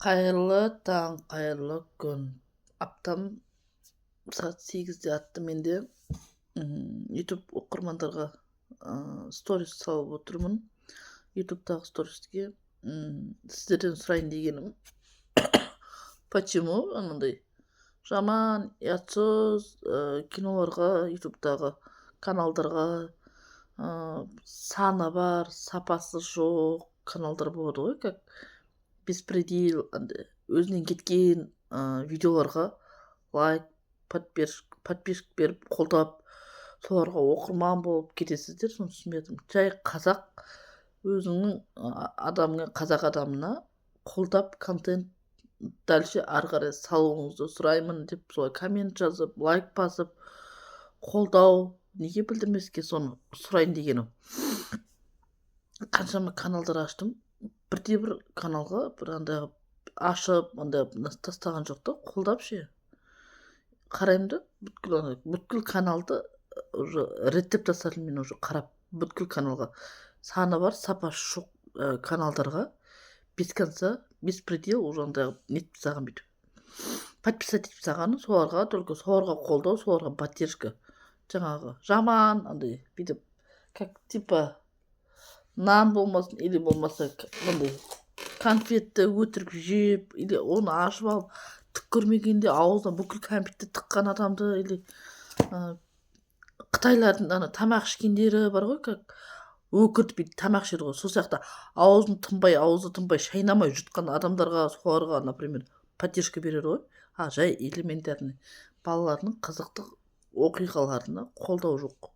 Қайырлы таң, қайырлы күн. Аптам сағат 8-де атты менде. YouTube оқырмандарға сторис салып отырмын. YouTube'дағы стористке сіздерден сұрайын дегенім. Почему анандай жаман, ұятсыз киноларға, YouTube'дағы каналдарға саны бар, сапасы жоқ каналдар болады ғой, как беспредел, өзінен кеткен видеоларға лайк, подписчик беріп қолдап, соларға оқырман болып кетесіздер. Соны түсінбедім. Жай қазақ өзінің адамына, қазақ адамына қолдап контент дальше ары қарай салуыңызды сұраймын деп солай коммент жазып, лайк басып, қолдау неге білдірмеске, соны сұрайын дегенім. Қаншама каналдар аштым, бірде-бір каналға бір андай ашып андай тастаған жоқ та, қолдап ше. Қараймын да, бүткіл каналды уже реттеп тастадым мен, уже қарап, бүткіл каналға саны бар, сапасы жоқ каналдарға без конца, беспредел уже андай нетіп тастаған, бүйтіп подписать етіп тастағаны, соларға только соларға қолдау, соларға поддержка. Жаңағы жаман андай бүйтіп, как типа нан болмасын, или болмаса андай конфетті өтіріп жеп, или оны ашып алып түк көрмегенде аузына бүкіл кәмпитті тыққан адамды, или қытайлардың ана тамақ ішкендері бар ғой, как өкіртіп бүйтіп тамақ ішеді ғой, сол сияқты аузы тынбай шайнамай жұтқан адамдарға, соларға, например, поддержка береді ғой. Жай элементарный балалардың қызықты оқиғаларына қолдау жоқ.